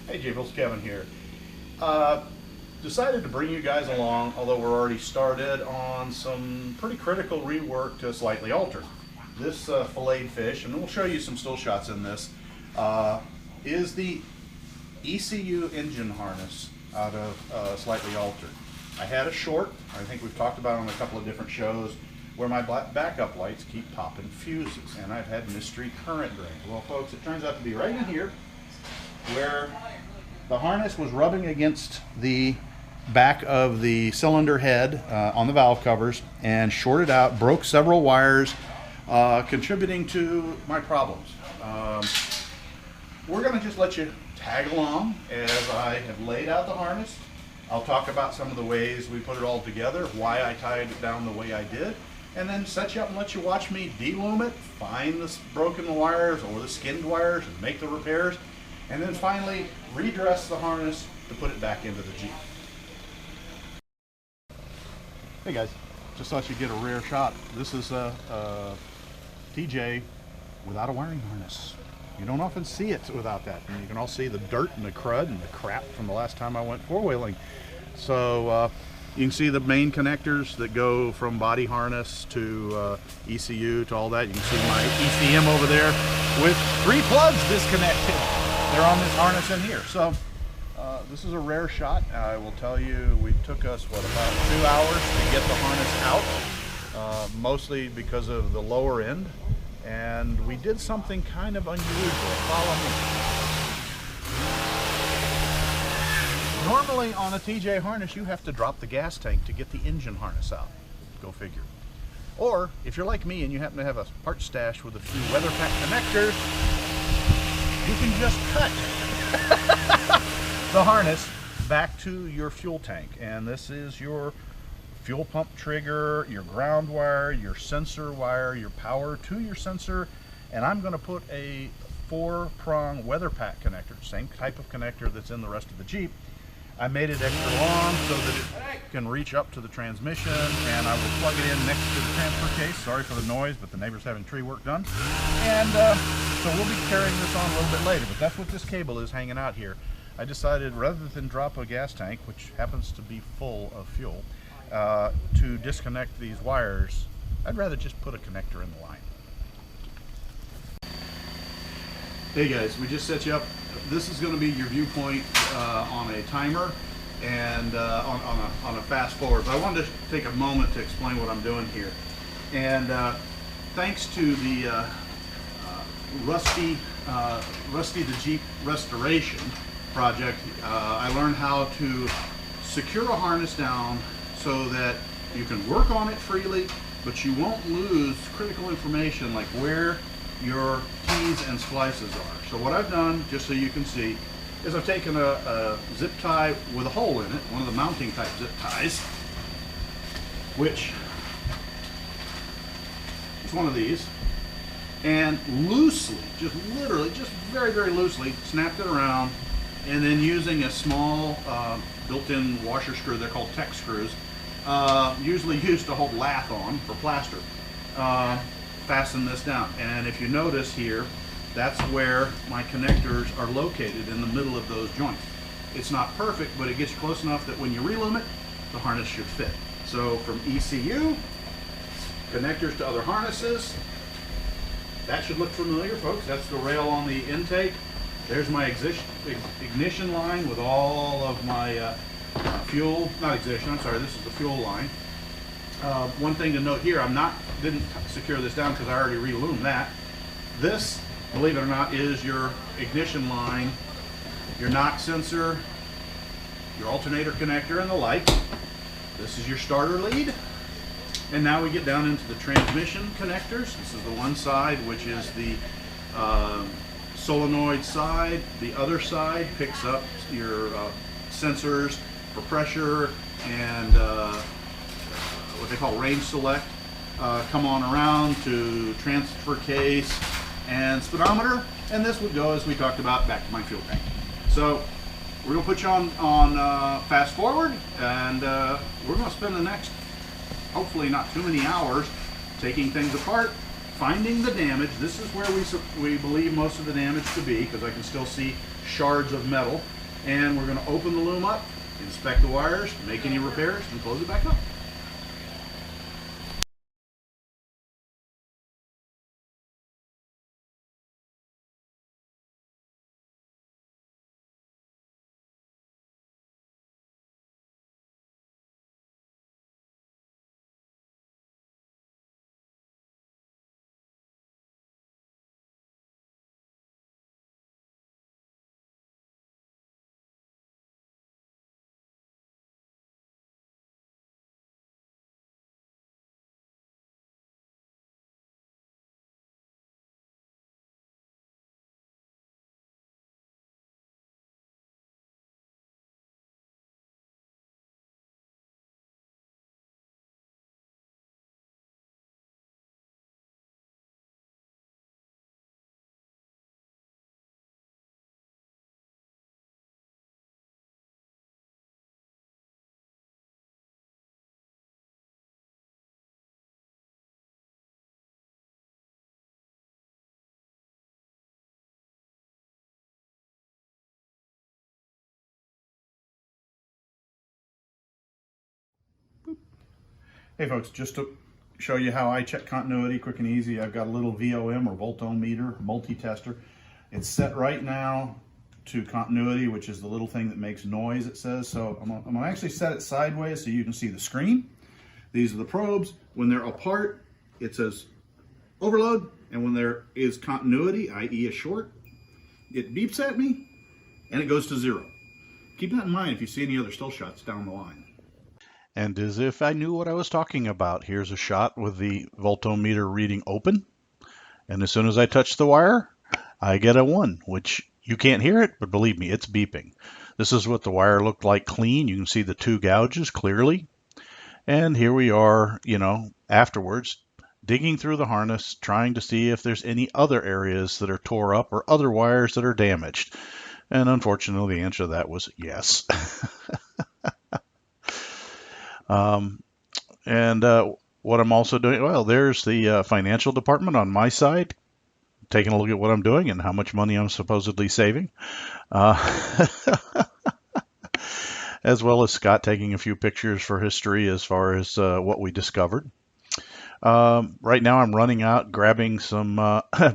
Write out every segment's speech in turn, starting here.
Hey Jables, Kevin here. Decided to bring you guys along, although we're already started, on some pretty critical rework to slightly alter. This filleted fish, and we'll show you some still shots in this, is the ECU engine harness out of slightly altered. I had a short, I think we've talked about on a couple of different shows, where my backup lights keep popping fuses, and I've had mystery current drains. Well folks, it turns out to be right in here, where the harness was rubbing against the back of the cylinder head on the valve covers and shorted out, broke several wires, contributing to my problems. We're going to just let you tag along as I have laid out the harness. I'll talk about some of the ways we put it all together, why I tied it down the way I did, and then set you up and let you watch me de-loom it, find the broken wires or the skinned wires and make the repairs, and then finally redress the harness to put it back into the Jeep. Hey guys, just thought you'd get a rare shot. This is a TJ without a wiring harness. You don't often see it without that. And you can all see the dirt and the crud and the crap from the last time I went four-wheeling. So you can see the main connectors that go from body harness to ECU to all that. You can see my ECM over there with 3 plugs disconnected. They're on this harness in here. So this is a rare shot. I will tell you, we took us, what, about 2 hours to get the harness out, mostly because of the lower end. And we did something kind of unusual. Follow me. Normally on a TJ harness, you have to drop the gas tank to get the engine harness out. Go figure. Or, if you're like me and you happen to have a part stash with a few weather pack connectors, you can just cut the harness back to your fuel tank. And this is your fuel pump trigger, your ground wire, your sensor wire, your power to your sensor, and I'm going to put a 4-prong weather pack connector, same type of connector that's in the rest of the Jeep. I made it extra long so that it can reach up to the transmission, and I will plug it in next to the transfer case. Sorry for the noise, but the neighbor's having tree work done. And so we'll be carrying this on a little bit later, but that's what this cable is hanging out here. I decided rather than drop a gas tank, which happens to be full of fuel, to disconnect these wires, I'd rather just put a connector in the line. Hey guys, we just set you up. This is going to be your viewpoint on a timer and on a fast forward. But I wanted to take a moment to explain what I'm doing here. And thanks to the Rusty the Jeep restoration project, I learned how to secure a harness down so that you can work on it freely, but you won't lose critical information like where your keys and splices are. So what I've done, just so you can see, is I've taken a zip tie with a hole in it, one of the mounting type zip ties, which is one of these, and loosely, just literally, just very, very loosely, snapped it around, and then using a small built-in washer screw, they're called Tech screws, usually used to hold lath on for plaster, fasten this down. And if you notice here, that's where my connectors are located, in the middle of those joints. It's not perfect, but it gets you close enough that when you re-loom it, the harness should fit. So from ECU, connectors to other harnesses, that should look familiar, folks. That's the rail on the intake. There's my ignition line with all of my fuel, not ignition, I'm sorry, this is the fuel line. One thing to note here, didn't secure this down because I already re-loomed that. This, believe it or not, is your ignition line, your knock sensor, your alternator connector, and the light. This is your starter lead. And now we get down into the transmission connectors. This is the one side, which is the solenoid side. The other side picks up your sensors for pressure and what they call range select. Come on around to transfer case and speedometer, and this would go, as we talked about, back to my fuel tank. So we're going to put you on fast forward, and we're going to spend the next, hopefully not too many hours, taking things apart, finding the damage. This is where we believe most of the damage to be, because I can still see shards of metal. And we're going to open the loom up, inspect the wires, make any repairs, and close it back up. Hey folks, just to show you how I check continuity quick and easy, I've got a little VOM or volt-ohm meter, multi-tester. It's set right now to continuity, which is the little thing that makes noise, it says. So I'm gonna actually set it sideways so you can see the screen. These are the probes. When they're apart, it says overload, and when there is continuity, i.e. a short, it beeps at me and it goes to 0. Keep that in mind if you see any other still shots down the line. And as if I knew what I was talking about, here's a shot with the voltometer reading open. And as soon as I touch the wire, I get a 1, which you can't hear it, but believe me, it's beeping. This is what the wire looked like clean. You can see the 2 gouges clearly. And here we are, afterwards, digging through the harness, trying to see if there's any other areas that are tore up or other wires that are damaged. And unfortunately, the answer to that was yes. What I'm also doing, well, there's the financial department on my side, taking a look at what I'm doing and how much money I'm supposedly saving. As well as Scott taking a few pictures for history as far as what we discovered. Right now I'm running out, grabbing some,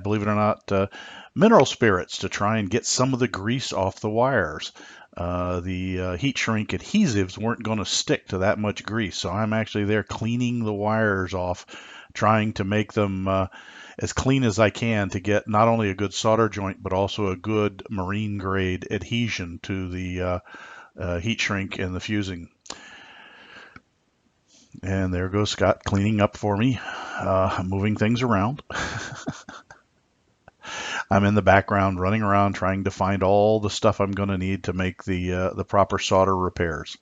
believe it or not, mineral spirits to try and get some of the grease off the wires. The heat shrink adhesives weren't going to stick to that much grease, so I'm actually there cleaning the wires off, trying to make them as clean as I can to get not only a good solder joint, but also a good marine grade adhesion to the heat shrink and the fusing. And there goes Scott cleaning up for me, moving things around. I'm in the background running around trying to find all the stuff I'm going to need to make the proper solder repairs.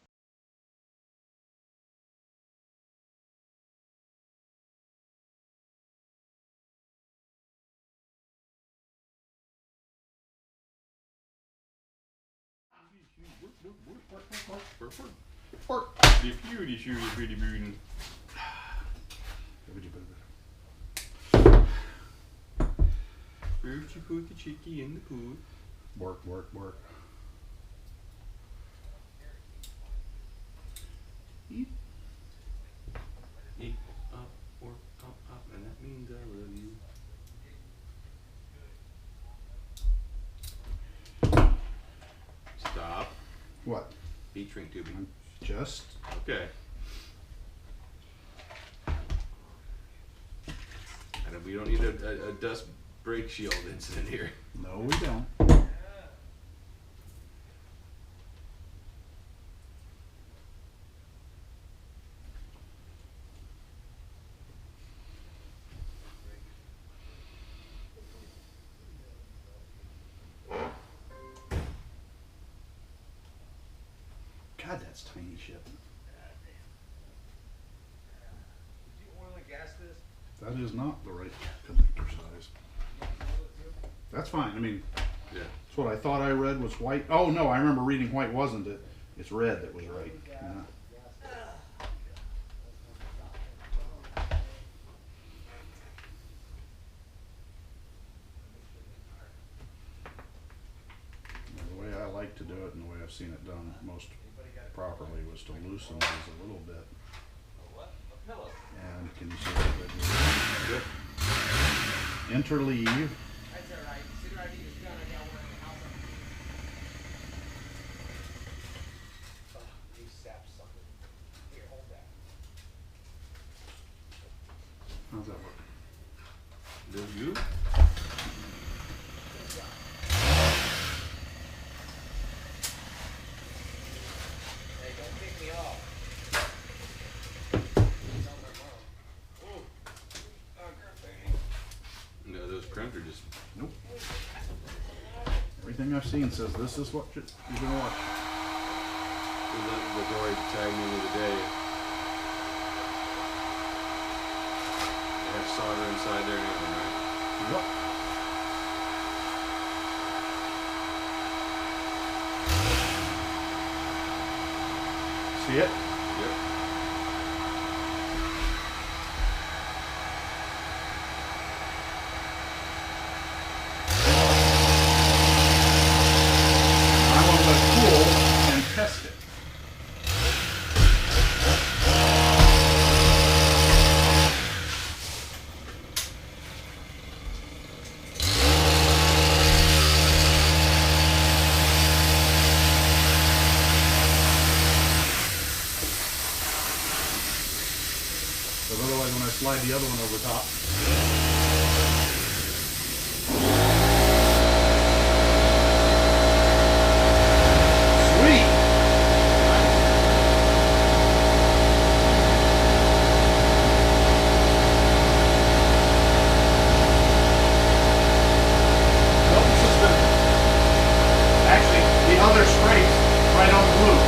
First you put the chickie in the pool. Work, work, work. Eat up, work up, and that means I love you. Stop. What? Heat shrink tubing. Just. Okay. And we don't need a dust brake shield incident here. No, we don't. God, that's tiny shit. Did you oil and gas this? That is not the right connector size. That's fine. I mean, Yeah. that's what I thought I read was white. Oh no, I remember reading white wasn't it. It's red that was right. Yeah. The way I like to do it, and the way I've seen it done most properly was to loosen these a little bit. And can you see what I did? Interleave. That's all right. Sit right here. Just got one in the house. You sap something. Here, hold that. How's that work? Does you? Hey, don't pick me off. No, those crimps are just. Nope. Everything I've seen says this is what you're gonna watch. The Dory tagged me the other day. They have solder inside there and everything, right? Yep. See it? Yep. I want to let it cool and test it. Because otherwise when I slide the other one over top. Sweet! Belt suspended. Actually, the other scrapes right on the loop.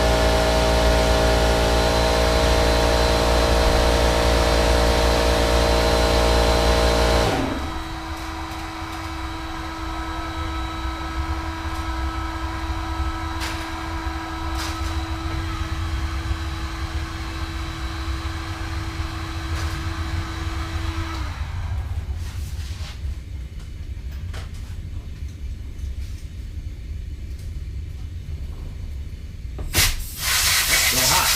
Still hot.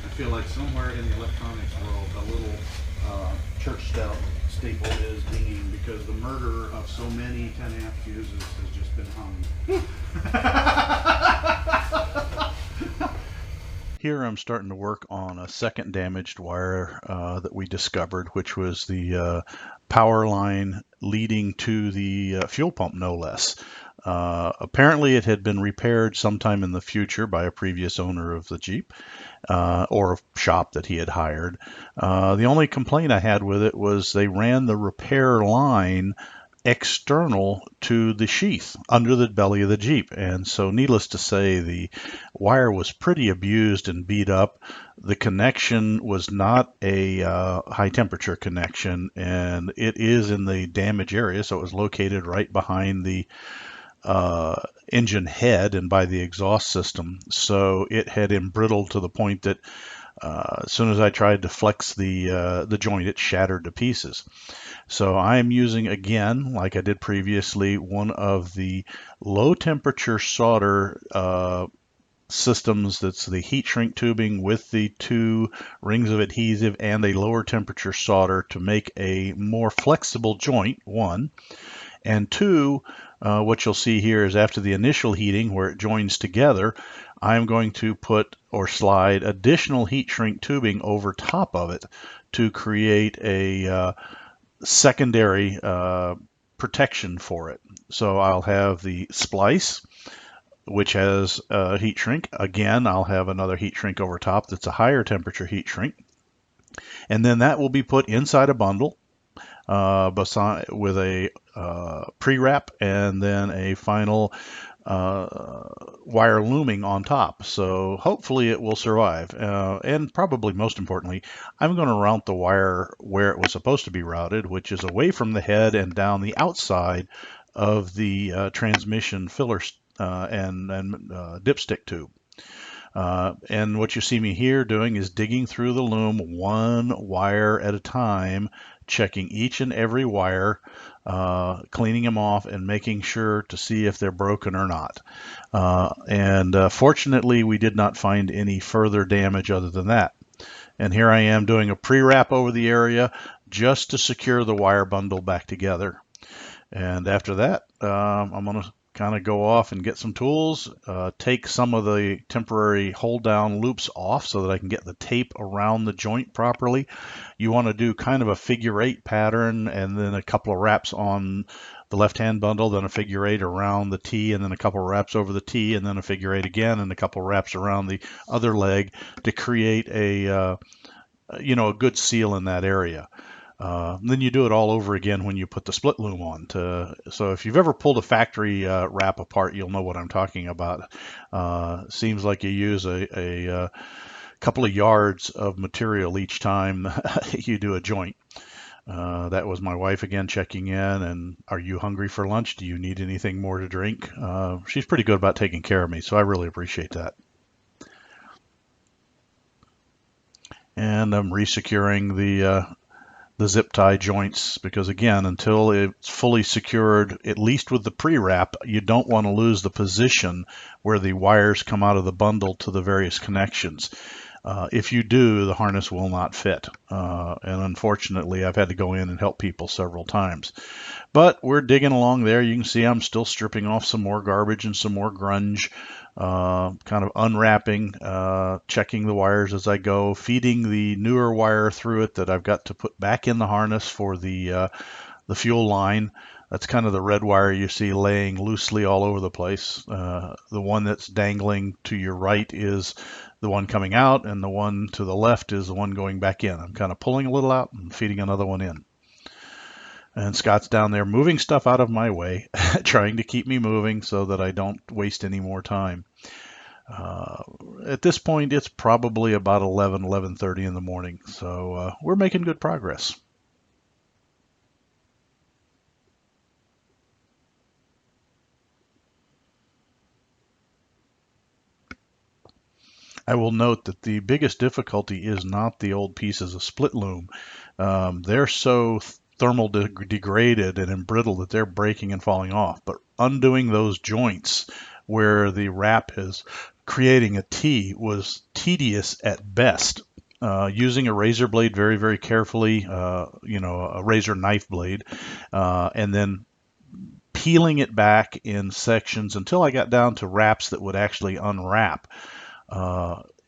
I feel like somewhere in the electronics world, a little church stout staple is dinging because the murder of so many 10 amp fuses has just been hung. Here I'm starting to work on a second damaged wire that we discovered, which was the power line leading to the fuel pump, no less. Apparently it had been repaired sometime in the future by a previous owner of the Jeep or a shop that he had hired. The only complaint I had with it was they ran the repair line external to the sheath under the belly of the Jeep, and so needless to say the wire was pretty abused and beat up. The connection was not a high temperature connection, and it is in the damage area, so it was located right behind the engine head and by the exhaust system, so it had embrittled to the point that as soon as I tried to flex the joint, it shattered to pieces. So I am using, again, like I did previously, one of the low temperature solder systems that's the heat shrink tubing with the 2 rings of adhesive and a lower temperature solder to make a more flexible joint, 1. And 2, what you'll see here is after the initial heating where it joins together, I'm going to put or slide additional heat shrink tubing over top of it to create a secondary protection for it. So I'll have the splice, which has heat shrink. Again, I'll have another heat shrink over top that's a higher temperature heat shrink. And then that will be put inside a bundle with a pre-wrap and then a final wire looming on top. So hopefully it will survive. And probably most importantly, I'm going to route the wire where it was supposed to be routed, which is away from the head and down the outside of the transmission filler and dipstick tube. And what you see me here doing is digging through the loom one wire at a time, checking each and every wire, cleaning them off and making sure to see if they're broken or not. And fortunately, we did not find any further damage other than that. And here I am doing a pre-wrap over the area just to secure the wire bundle back together. And after that, I'm going to kind of go off and get some tools, take some of the temporary hold down loops off so that I can get the tape around the joint properly. You want to do kind of a figure 8 pattern and then a couple of wraps on the left hand bundle, then a figure 8 around the T, and then a couple of wraps over the T, and then a figure 8 again, and a couple of wraps around the other leg to create a a good seal in that area. Then you do it all over again when you put the split loom on. So if you've ever pulled a factory wrap apart, you'll know what I'm talking about. Seems like you use a couple of yards of material each time you do a joint. That was my wife again checking in, and are you hungry for lunch? Do you need anything more to drink? She's pretty good about taking care of me, so I really appreciate that. And I'm resecuring the zip tie joints because, again, until it's fully secured, at least with the pre-wrap, you don't want to lose the position where the wires come out of the bundle to the various connections. If you do, the harness will not fit. And unfortunately, I've had to go in and help people several times. But we're digging along there. You can see I'm still stripping off some more garbage and some more grunge, kind of unwrapping, checking the wires as I go, feeding the newer wire through it that I've got to put back in the harness for the fuel line. That's kind of the red wire you see laying loosely all over the place. The one that's dangling to your right is the one coming out, and the one to the left is the one going back in. I'm kind of pulling a little out and feeding another one in. And Scott's down there moving stuff out of my way, trying to keep me moving so that I don't waste any more time. At this point, it's probably about 11:30 in the morning, so we're making good progress. I will note that the biggest difficulty is not the old pieces of split loom. They're so thermal degraded and embrittled that they're breaking and falling off. But undoing those joints where the wrap is creating a T was tedious at best. Using a razor blade very, very carefully, a razor knife blade, and then peeling it back in sections until I got down to wraps that would actually unwrap.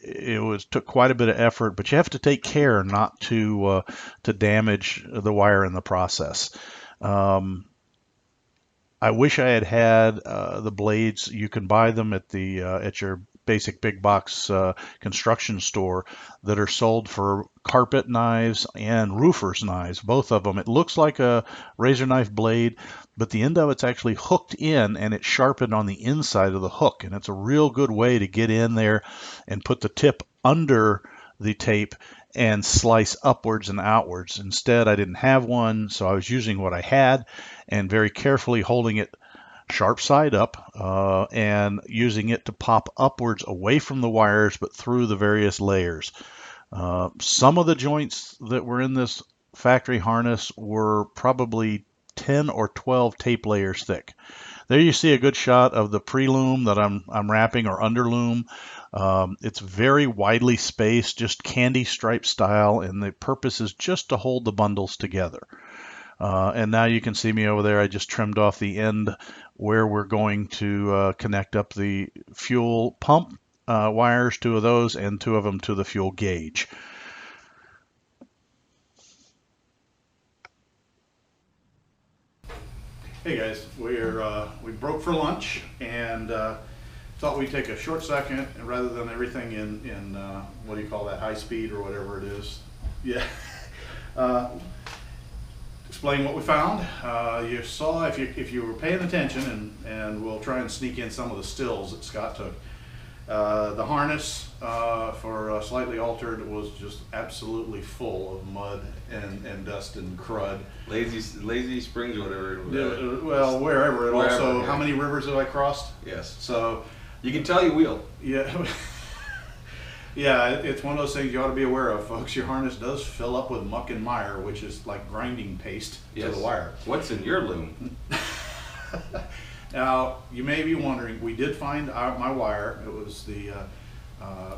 It took quite a bit of effort, but you have to take care not to damage the wire in the process. I wish I had the blades. You can buy them at your basic big box construction store that are sold for carpet knives and roofer's knives, both of them. It looks like a razor knife blade, but the end of it's actually hooked in and it's sharpened on the inside of the hook, and it's a real good way to get in there and put the tip under the tape and slice upwards and outwards. Instead, I didn't have one, so I was using what I had and very carefully holding it sharp side up and using it to pop upwards away from the wires but through the various layers. Some of the joints that were in this factory harness were probably 10 or 12 tape layers thick. There you see a good shot of the pre-loom that I'm wrapping, or under loom. It's very widely spaced, just candy stripe style, and the purpose is just to hold the bundles together. And now you can see me over there. I just trimmed off the end where we're going to connect up the fuel pump wires, 2 of those, and 2 of them to the fuel gauge. Hey guys, we broke for lunch and thought we'd take a short second, and rather than everything in what do you call that, high speed or whatever it is, yeah. Explain what we found. You saw, if you were paying attention, and we'll try and sneak in some of the stills that Scott took. The harness for Slightly Altered was just absolutely full of mud and dust and crud. Lazy Springs or whatever. Well, wherever. Wherever, also, yeah. How many rivers have I crossed? Yes. So you can tell you wheeled. yeah. Yeah, it's one of those things you ought to be aware of, folks. Your harness does fill up with muck and mire, which is like grinding paste to the wire. What's in your loom? Now, you may be wondering, we did find my wire. It was the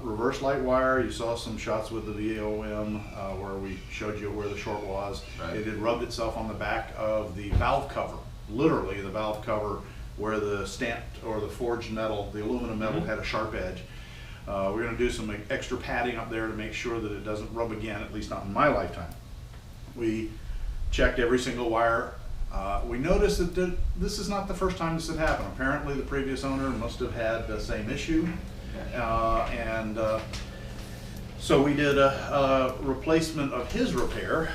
reverse light wire. You saw some shots with the VOM where we showed you where the short was. Right. It had rubbed itself on the back of the valve cover, literally the valve cover where the stamped or the forged metal, the aluminum metal had a sharp edge. We're going to do some extra padding up there to make sure that it doesn't rub again, at least not in my lifetime. We checked every single wire. We noticed that this is not the first time this had happened. Apparently the previous owner must have had the same issue. So we did a replacement of his repair.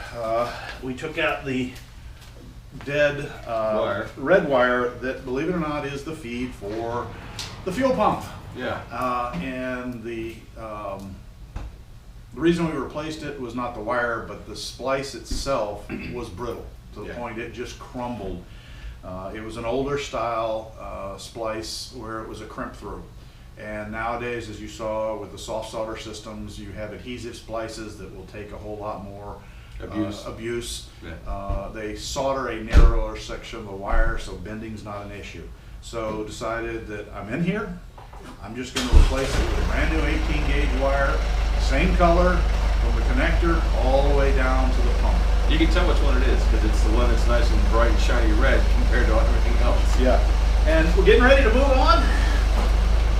We took out the dead red wire that, believe it or not, is the feed for the fuel pump. Yeah. And the reason we replaced it was not the wire, but the splice itself was brittle to the point it just crumbled. It was an older style splice where it was a crimp through. And nowadays, as you saw with the soft solder systems, you have adhesive splices that will take a whole lot more abuse. Yeah. They solder a narrower section of the wire, so bending's not an issue. So decided that I'm in here. I'm just going to replace it with a brand new 18 gauge wire, same color from the connector all the way down to the pump. You can tell which one it is because it's the one that's nice and bright and shiny red compared to everything else. Yeah. And we're getting ready to move on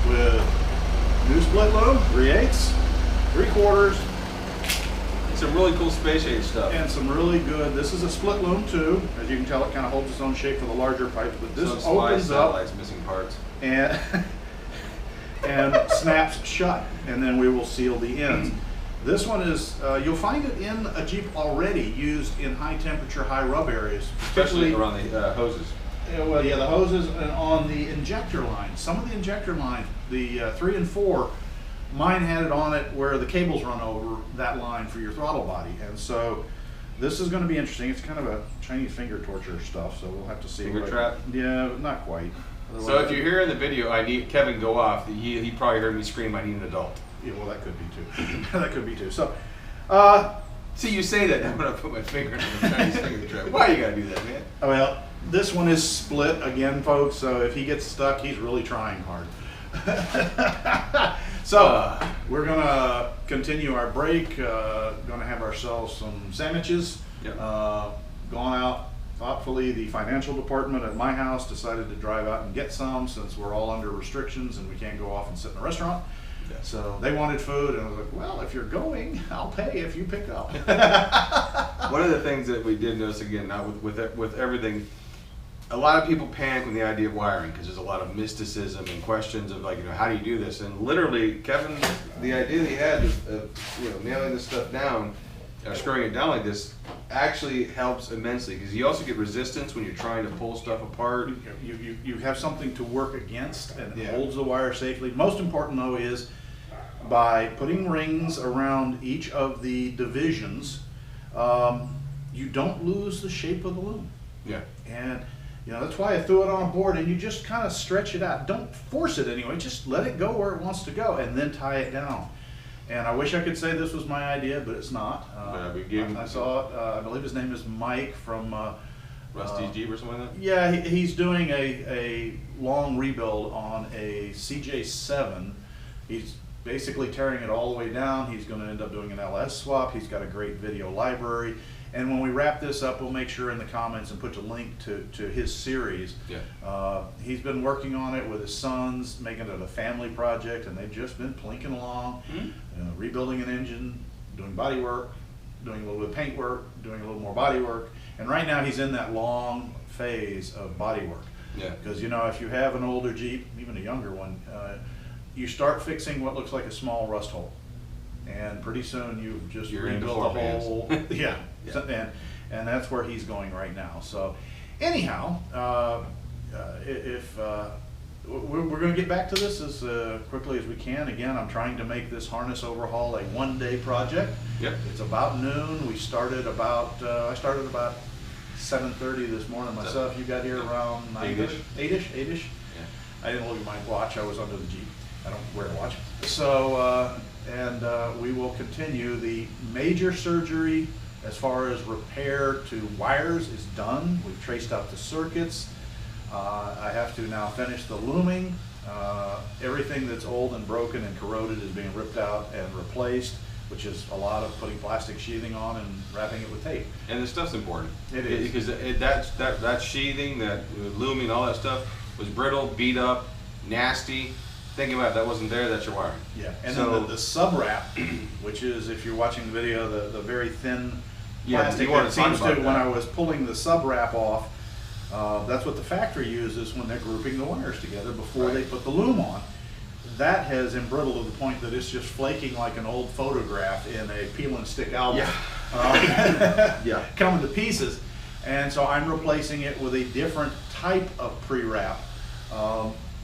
with new split loom, 3/8, 3/4, Some really cool space age stuff. and some really good. This is a split loom too. As you can tell, it kind of holds its own shape for the larger pipes, but this Some splice opens up satellites, missing parts. and snaps shut, and then we will seal the ends. This one is, you'll find it in a Jeep already used in high temperature, high rub areas. Especially around the hoses. Well, yeah, the hoses and on the injector line. Some of the injector lines, the 3 and 4, mine had it on it where the cables run over that line for your throttle body. And so this is going to be interesting. It's kind of a Chinese finger torture stuff, so we'll have to see. Finger trap? Yeah, not quite. So if you hear in the video, I need Kevin go off. He probably heard me scream, "I need an adult." Yeah, well, that could be too. That could be too. So, See, you say that, I'm gonna put my finger in the Chinese finger trap. Why you gotta do that, man? well, this one is split again, folks. So if he gets stuck, he's really trying hard. So we're gonna continue our break. Gonna have ourselves some sandwiches. Yep. Gone out thoughtfully. The financial department at my house decided to drive out and get some since we're all under restrictions and we can't go off and sit in a restaurant. Yeah. So they wanted food, and I was like, well, if you're going, I'll pay if you pick up. One of the things that we did notice again, now with everything, a lot of people panic with the idea of wiring because there's a lot of mysticism and questions of like, how do you do this? And literally, Kevin, the idea that he had of nailing this stuff down, screwing it down like this, actually helps immensely because you also get resistance when you're trying to pull stuff apart. You have something to work against, and it holds the wire safely. Most important though is by putting rings around each of the divisions, you don't lose the shape of the loom. Yeah. And that's why I threw it on a board, and you just kind of stretch it out. Don't force it anyway, just let it go where it wants to go and then tie it down. And I wish I could say this was my idea, but it's not. I saw it, I believe his name is Mike from Rusty's Jeep or something like that? Yeah, he's doing a long rebuild on a CJ7. He's basically tearing it all the way down. He's going to end up doing an LS swap. He's got a great video library. And when we wrap this up, we'll make sure in the comments and put a link to his series. Yeah. He's been working on it with his sons, making it a family project, and they've just been plinking along, rebuilding an engine, doing body work, doing a little bit of paint work, doing a little more body work. And right now he's in that long phase of body work. Yeah. Because if you have an older Jeep, even a younger one, you start fixing what looks like a small rust hole. And pretty soon you've just rebuilt the whole, yeah. And that's where he's going right now. So anyhow, we're going to get back to this as quickly as we can. Again, I'm trying to make this harness overhaul a one-day project. Yep. It's about noon. We started about, I started about 7:30 this morning myself. You got here around 9:30? 8-ish? Yeah. I didn't look at my watch. I was under the Jeep. I don't wear a watch. So and we will continue. The major surgery as far as repair to wires is done. We've traced out the circuits. I have to now finish the looming. Everything that's old and broken and corroded is being ripped out and replaced, which is a lot of putting plastic sheathing on and wrapping it with tape. And the stuff's important. It is. Because that sheathing, that looming, all that stuff was brittle, beat up, nasty. Think about it, that wasn't there, that's your wiring. Yeah, and so, then the sub wrap, which is, if you're watching the video, the very thin Yeah, plastic you wanna that talk seems to, about when that. I was pulling the sub wrap off, that's what the factory uses when they're grouping the wires together before Right. they put the loom on. That has embrittled to the point that it's just flaking like an old photograph in a peel and stick album. Yeah. Yeah. Coming to pieces. And so I'm replacing it with a different type of pre-wrap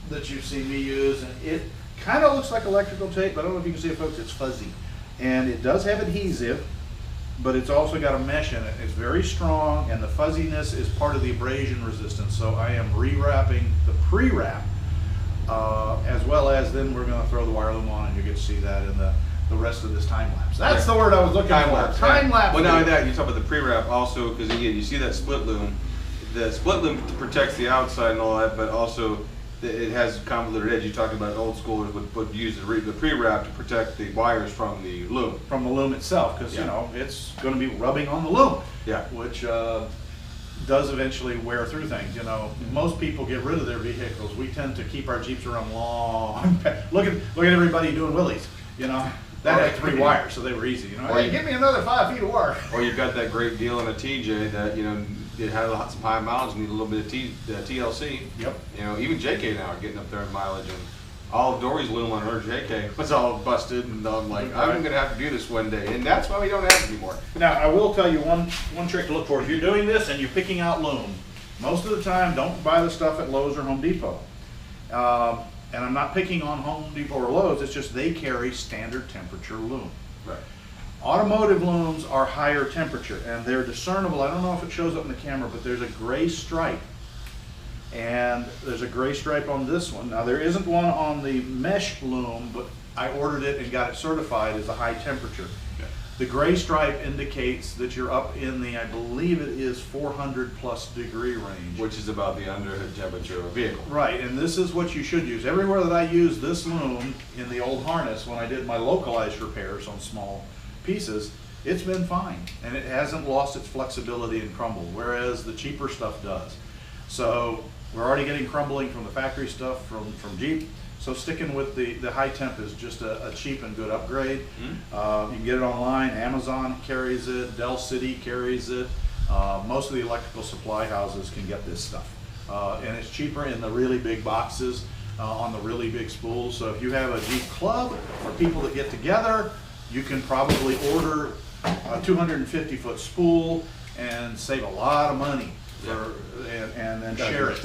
that you've seen me use. And it kind of looks like electrical tape, but I don't know if you can see it, folks, it's fuzzy. And it does have adhesive, but it's also got a mesh in it. It's very strong, and the fuzziness is part of the abrasion resistance. So I am re-wrapping the pre-wrap, as well as then we're going to throw the wire loom on, and you get to see that in the rest of this time lapse. That's the word I was looking for. Time lapse. Well, not only that, you talk about the pre-wrap also, because again, you see that split loom. The split loom protects the outside and all that, but also it has convoluted edge. You talked about old schoolers would use the pre-wrap to protect the wires from the loom. From the loom itself, because Yeah. you know it's going to be rubbing on the loom. Yeah. Which does eventually wear through things. You know, most people get rid of their vehicles. We tend to keep our Jeeps around long. Look at everybody doing wheelies. You know, that had 3 wires, so they were easy. You know, Or hey, give me another 5 feet of wire. Or you've got that great deal on a TJ that, you know, it had some high mileage, need a little bit of TLC. Yep. You know, even JK now are getting up there in mileage, and all of Dory's loom on her JK was all busted, and I'm like, I'm gonna have to do this one day, and that's why we don't have it anymore. Now, I will tell you one trick to look for. If you're doing this and you're picking out loom, most of the time, don't buy the stuff at Lowe's or Home Depot. And I'm not picking on Home Depot or Lowe's, it's just they carry standard temperature loom. Right. Automotive looms are higher temperature, and they're discernible. I don't know if it shows up in the camera, but there's a gray stripe. And there's a gray stripe on this one. Now, there isn't one on the mesh loom, but I ordered it and got it certified as a high temperature. Okay. The gray stripe indicates that you're up in the, I believe it is 400+ degree range. Which is about the underhood temperature of a vehicle. Right, and this is what you should use. Everywhere that I use this loom in the old harness, when I did my localized repairs on small pieces, it's been fine, and it hasn't lost its flexibility and crumble, whereas the cheaper stuff does. So we're already getting crumbling from the factory stuff from Jeep, so sticking with the high temp is just a cheap and good upgrade. You can get it online. Amazon carries it, Dell City carries it. Most of the electrical supply houses can get this stuff, and it's cheaper in the really big boxes on the really big spools. So if you have a Jeep club or people that get together, you can probably order a 250-foot spool and save a lot of money and then share it.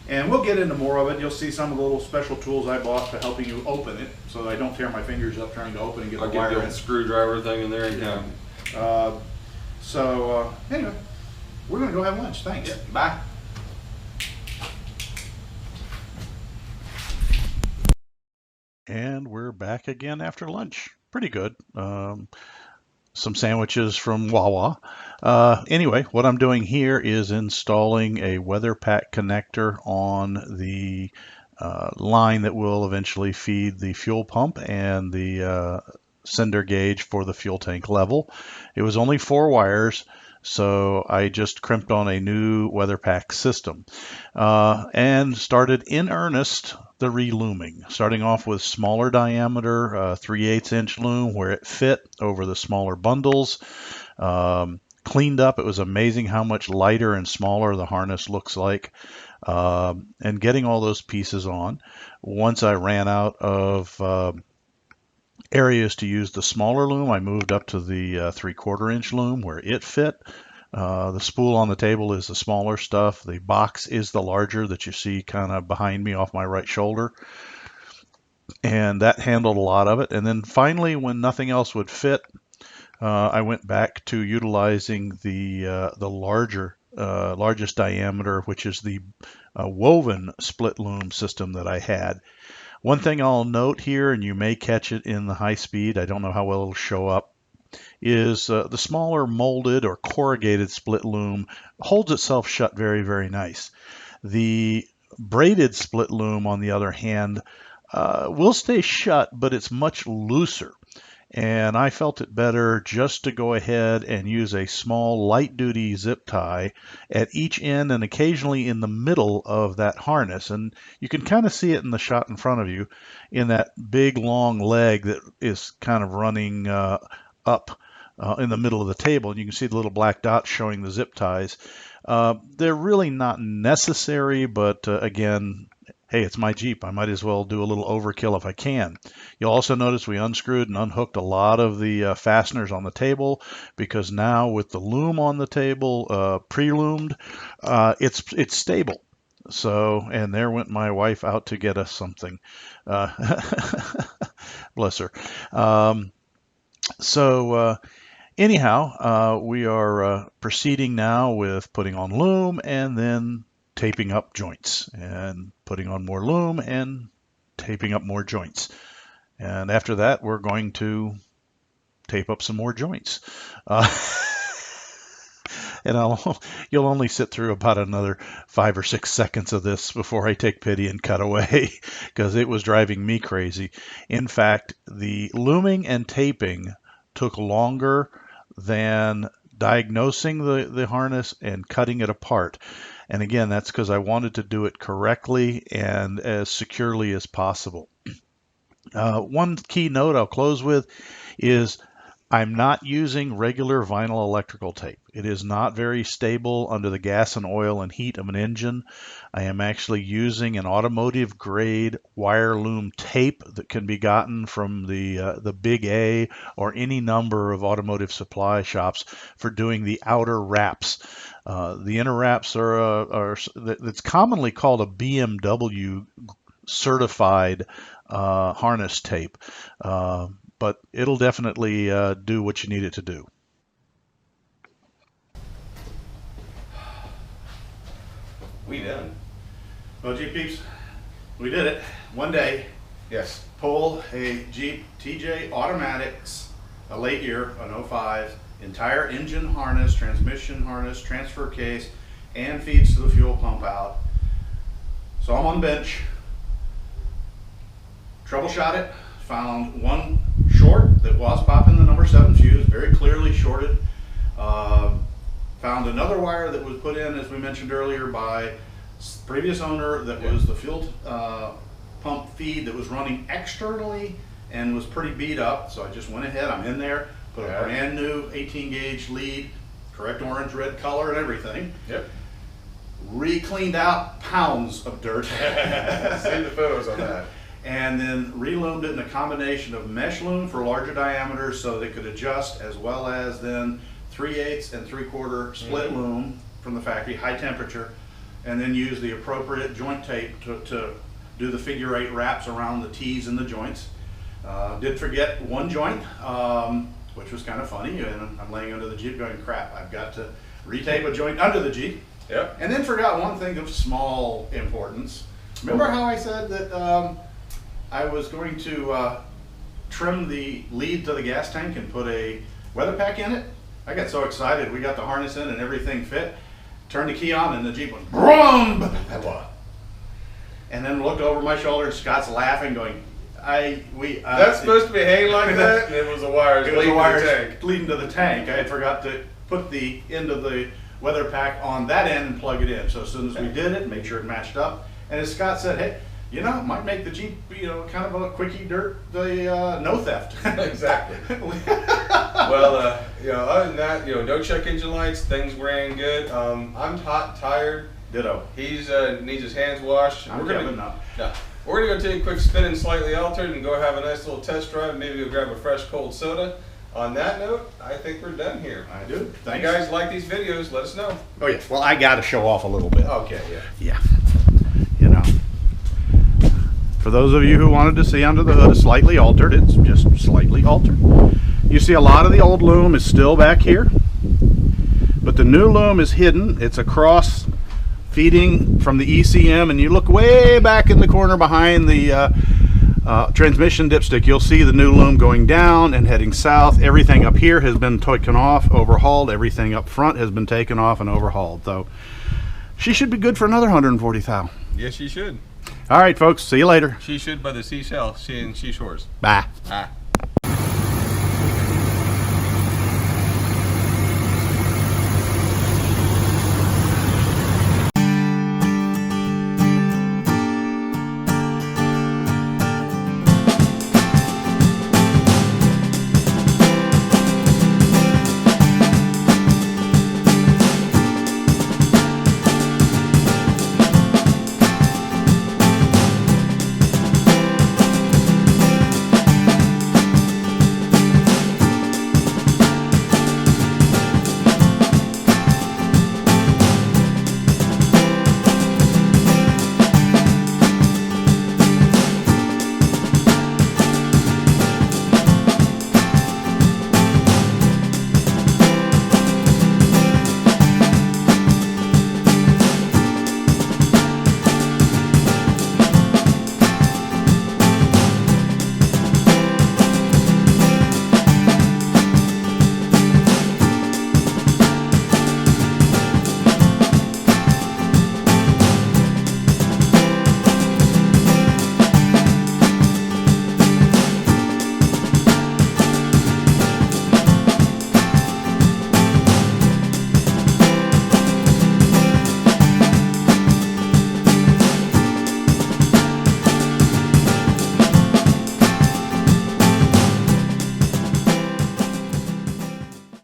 And we'll get into more of it. You'll see some of the little special tools I bought for helping you open it, so that I don't tear my fingers up trying to open and get I'll the get wire the in. old screwdriver thing in there and Anyway, we're going to go have lunch. Thanks. yeah, bye. And we're back again after lunch. Pretty good. Some sandwiches from Wawa. Anyway, what I'm doing here is installing a weather pack connector on the line that will eventually feed the fuel pump and the sender gauge for the fuel tank level. It was only 4 wires, so I just crimped on a new weather pack system and started in earnest the re-looming, starting off with smaller diameter 3/8 inch loom where it fit over the smaller bundles. Cleaned up. It was amazing how much lighter and smaller the harness looks like, and getting all those pieces on. Once I ran out of areas to use the smaller loom, I moved up to the 3/4 inch loom where it fit. The spool on the table is the smaller stuff. The box is the larger that you see kind of behind me off my right shoulder. And that handled a lot of it. And then finally, when nothing else would fit, I went back to utilizing the largest diameter, which is the woven split loom system that I had. One thing I'll note here, and you may catch it in the high speed, I don't know how well it'll show up, is the smaller molded or corrugated split loom holds itself shut very, very nice. The braided split loom, on the other hand, will stay shut, but it's much looser. And I felt it better just to go ahead and use a small light duty zip tie at each end and occasionally in the middle of that harness. And you can kind of see it in the shot in front of you in that big long leg that is kind of running up in the middle of the table. And you can see the little black dots showing the zip ties. They're really not necessary, but again, hey, it's my Jeep. I might as well do a little overkill if I can. You'll also notice we unscrewed and unhooked a lot of the fasteners on the table, because now with the loom on the table, pre-loomed, it's stable. So, and there went my wife out to get us something. Bless her. Anyhow, we are proceeding now with putting on loom and then taping up joints, and putting on more loom and taping up more joints. And after that, we're going to tape up some more joints. And you'll only sit through about another 5 or 6 seconds of this before I take pity and cut away, because it was driving me crazy. In fact, the looming and taping took longer than diagnosing the harness and cutting it apart. And again, that's because I wanted to do it correctly and as securely as possible. One key note I'll close with is I'm not using regular vinyl electrical tape. It is not very stable under the gas and oil and heat of an engine. I am actually using an automotive grade wire loom tape that can be gotten from the Big A or any number of automotive supply shops for doing the outer wraps. The inner wraps that's commonly called a BMW certified harness tape. But it'll definitely do what you need it to do. We done. Well, Jeep peeps, we did it. One day, Yes. pull a Jeep TJ Automatics, a late year, an 05, entire engine harness, transmission harness, transfer case, and feeds to the fuel pump out. So I'm on the bench, troubleshot it, found one short that was popping the number 7 fuse, very clearly shorted. Found another wire that was put in, as we mentioned earlier, by previous owner that was the fuel pump feed that was running externally and was pretty beat up. So I just went ahead, I'm in there, put a brand new 18 gauge lead, correct orange, red color and everything. Yep. Re-cleaned out pounds of dirt. Seen the photos on that. And then re-loomed it in a combination of mesh loom for larger diameters so they could adjust, as well as then 3/8 and 3/4 split loom from the factory, high temperature, and then use the appropriate joint tape to do the figure 8 wraps around the T's and the joints. Did forget one joint, which was kind of funny, and I'm laying under the Jeep going, crap, I've got to retape a joint under the Jeep. Yep. And then forgot one thing of small importance. Remember how I said that I was going to trim the lead to the gas tank and put a weather pack in it? I got so excited. We got the harness in and everything fit. Turned the key on and the Jeep went BROOM! And then looked over my shoulder and Scott's laughing, going, That's supposed to be hanging like that? And it was the wires leading to the tank. Leading to the tank. I had forgot to put the end of the weather pack on that end and plug it in. So as soon as we did it, made sure it matched up. And as Scott said, hey, you know, it might make the Jeep, you know, kind of a quickie dirt, no theft. Exactly. Well, you know, other than that, you know, no check engine lights, things ran good. I'm hot, tired. Ditto. He's needs his hands washed. I'm giving up. No. We're gonna go take a quick spin and slightly altered and go have a nice little test drive. Maybe go grab a fresh cold soda. On that note, I think we're done here. I do. If Thanks. you guys like these videos, let us know. Oh yeah. Well, I got to show off a little bit. Okay, yeah. Yeah. You know. For those of you who wanted to see under the hood, it's slightly altered. It's just slightly altered. You see a lot of the old loom is still back here, but the new loom is hidden. It's across feeding from the ECM, and you look way back in the corner behind the Transmission dipstick, you'll see the new loom going down and heading south. Everything up here has been taken off, overhauled. Everything up front has been taken off and overhauled. So she should be good for another 140 thou. Yes, she should. All right, folks. See you later. She should by the seashore, seashores. Bye. Ah.